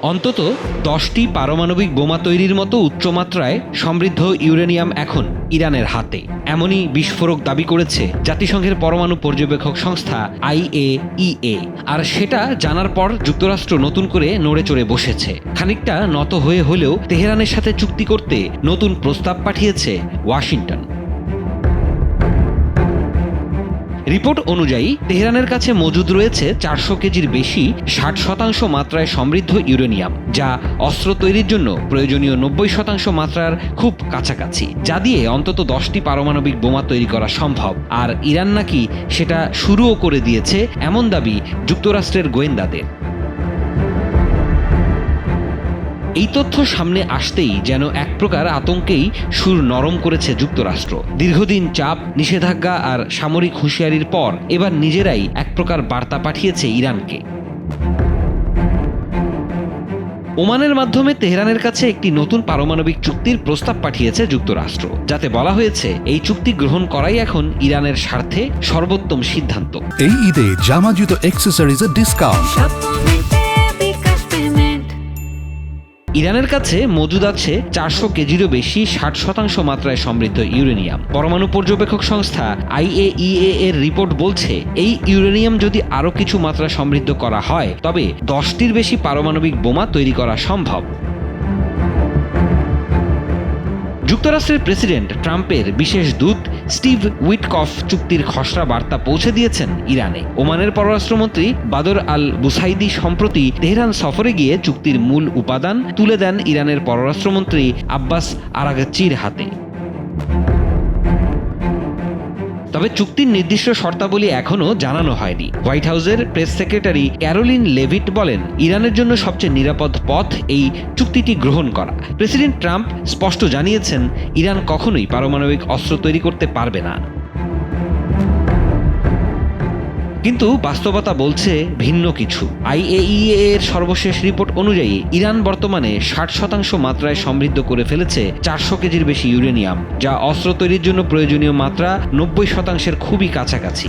অন্তত 10টি পারমাণবিক বোমা তৈরির মতো উচ্চমাত্রায় সমৃদ্ধ ইউরেনিয়াম এখন ইরানের হাতে, এমনই বিস্ফোরক দাবি করেছে জাতিসংঘের পরমাণু পর্যবেক্ষক সংস্থা IAEA। আর সেটা জানার পর যুক্তরাষ্ট্র নতুন করে নড়ে চড়ে বসেছে। খানিকটা নত হয়ে হলেও তেহরানের সাথে চুক্তি করতে নতুন প্রস্তাব পাঠিয়েছে ওয়াশিংটন। রিপোর্ট অনুযায়ী তেহরানের কাছে মজুদ রয়েছে 400 কেজির বেশি 60% মাত্রায় সমৃদ্ধ ইউরেনিয়াম, যা অস্ত্র তৈরির জন্য প্রয়োজনীয় 90% মাত্রার খুব কাছাকাছি, যা দিয়ে অন্তত 10টি পারমাণবিক বোমা তৈরি করা সম্ভব। আর ইরান নাকি সেটা শুরুও করে দিয়েছে, এমন দাবি যুক্তরাষ্ট্রের গোয়েন্দাদের। এই তথ্য সামনে আসতেই যেন এক প্রকার আতঙ্কেই সুর নরম করেছে যুক্তরাষ্ট্র। দীর্ঘদিন চাপ, নিষেধাজ্ঞা আর সামরিক হুঁশিয়ারির পর এবার নিজেরাই এক প্রকার বার্তা পাঠিয়েছে ইরানকে। ওমানের মাধ্যমে তেহরানের কাছে একটি নতুন পারমাণবিক চুক্তির প্রস্তাব পাঠিয়েছে যুক্তরাষ্ট্র, যাতে বলা হয়েছে এই চুক্তি গ্রহণ করাই এখন ইরানের স্বার্থে সর্বোত্তম সিদ্ধান্ত। এই ঈদে জামা জুতো অ্যাক্সেসরিজের ডিসকাউন্ট। ইরানের কাছে মজুদ আছে 400 কেজিরও বেশি 60% মাত্রায় সমৃদ্ধ ইউরেনিয়াম। পরমাণু পর্যবেক্ষক সংস্থা IAEA এর রিপোর্ট বলছে, এই ইউরেনিয়াম যদি আরও কিছু মাত্রা সমৃদ্ধ করা হয় তবে 10টির বেশি পারমাণবিক বোমা তৈরি করা সম্ভব। যুক্তরাষ্ট্রের প্রেসিডেন্ট ট্রাম্পের বিশেষ দূত স্টিভ উইটকফ চুক্তির খসড়া বার্তা পৌঁছে দিয়েছেন ইরানে। ওমানের পররাষ্ট্রমন্ত্রী বাদর আল বুসাইদি সম্প্রতি তেহরান সফরে গিয়ে চুক্তির মূল উপাদান তুলে দেন ইরানের পররাষ্ট্রমন্ত্রী আব্বাস আরাগচির হাতে। তবে চুক্তির নির্দিষ্ট শর্তাবলী এখনও জানানো হয়নি। হোয়াইট হাউসের প্রেস সেক্রেটারি ক্যারোলিন লেভিট বলেন, ইরানের জন্য সবচেয়ে নিরাপদ পথ এই চুক্তিটি গ্রহণ করা। প্রেসিডেন্ট ট্রাম্প স্পষ্ট জানিয়েছেন, ইরান কখনোই পারমাণবিক অস্ত্র তৈরি করতে পারবে না। কিন্তু বাস্তবতা বলছে ভিন্ন কিছু। IAEA এর সর্বশেষ রিপোর্ট অনুযায়ী ইরান বর্তমানে 60% মাত্রায় সমৃদ্ধ করে ফেলেছে 400 কেজির বেশি ইউরেনিয়াম, যা অস্ত্র তৈরির জন্য প্রয়োজনীয় মাত্রা 90%-এর খুবই কাছাকাছি।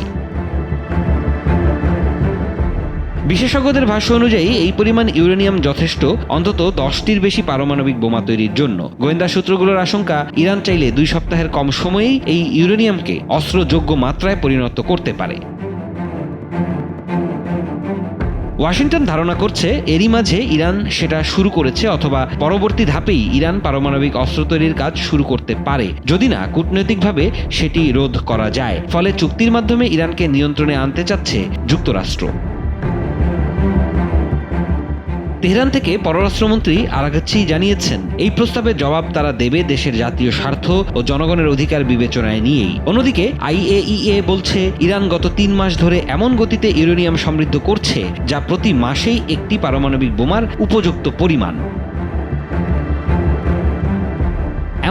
বিশেষজ্ঞদের ভাষ্য অনুযায়ী এই পরিমাণ ইউরেনিয়াম যথেষ্ট অন্তত 10টির বেশি পারমাণবিক বোমা তৈরির জন্য। গোয়েন্দা সূত্রগুলোর আশঙ্কা, ইরান চাইলে 2 সপ্তাহের কম সময়েই এই ইউরেনিয়ামকে অস্ত্রযোগ্য মাত্রায় পরিণত করতে পারে। ওয়াশিংটন ধারণা করছে এরই মাঝে ইরান সেটা শুরু করেছে, অথবা পরবর্তী ধাপেই ইরান পারমাণবিক অস্ত্র তৈরির কাজ শুরু করতে পারে, যদি না কূটনৈতিকভাবে সেটি রোধ করা যায়। ফলে চুক্তির মাধ্যমে ইরানকে নিয়ন্ত্রণে আনতে চাচ্ছে যুক্তরাষ্ট্র। তেহরান থেকে পররাষ্ট্রমন্ত্রী আরাগচি জানিয়েছেন, এই প্রস্তাবের জবাব তারা দেবে দেশের জাতীয় স্বার্থ ও জনগণের অধিকার বিবেচনায় নিয়েই। অন্যদিকে IAEA বলছে, ইরান গত 3 মাস ধরে এমন গতিতে ইউরেনিয়াম সমৃদ্ধ করছে যা প্রতি মাসেই একটি পারমাণবিক বোমার উপযুক্ত পরিমাণ।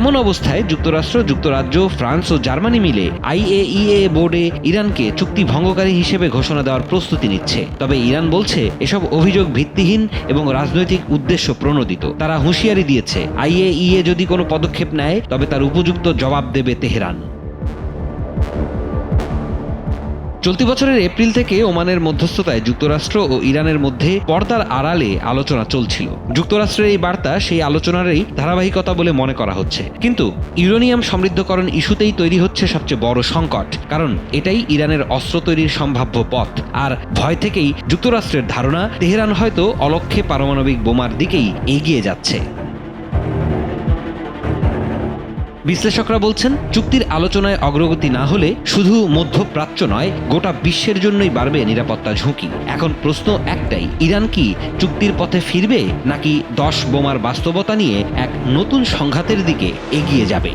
এমন অবস্থায় যুক্তরাষ্ট্র, যুক্তরাজ্য, ফ্রান্স ও জার্মানি মিলে IAEA বোর্ডে ইরানকে চুক্তি ভঙ্গকারী হিসেবে ঘোষণা দেওয়ার প্রস্তুতি নিচ্ছে। তবে ইরান বলছে এসব অভিযোগ ভিত্তিহীন এবং রাজনৈতিক উদ্দেশ্য প্রণোদিত। তারা হুঁশিয়ারি দিয়েছে, IAEA যদি কোনো পদক্ষেপ নেয় তবে তার উপযুক্ত জবাব দেবে তেহরান। চলতি বছরের এপ্রিল থেকে ওমানের মধ্যস্থতায় যুক্তরাষ্ট্র ও ইরানের মধ্যে পর্দার আড়ালে আলোচনা চলছিল। যুক্তরাষ্ট্রের এই বার্তা সেই আলোচনারই ধারাবাহিকতা বলে মনে করা হচ্ছে। কিন্তু ইউরেনিয়াম সমৃদ্ধকরণ ইস্যুতেই তৈরি হচ্ছে সবচেয়ে বড় সংকট, কারণ এটাই ইরানের অস্ত্র তৈরির সম্ভাব্য পথ। আর ভয় থেকেই যুক্তরাষ্ট্রের ধারণা, তেহরান হয়তো অলক্ষ্যে পারমাণবিক বোমার দিকেই এগিয়ে যাচ্ছে। বিশ্লেষকরা বলছেন, চুক্তির আলোচনায় অগ্রগতি না হলে শুধু মধ্যপ্রাচ্য নয়, গোটা বিশ্বের জন্যই বাড়বে নিরাপত্তা ঝুঁকি। এখন প্রশ্ন একটাই, ইরান কি চুক্তির পথে ফিরবে, নাকি 10 বোমার বাস্তবতা নিয়ে এক নতুন সংঘাতের দিকে এগিয়ে যাবে?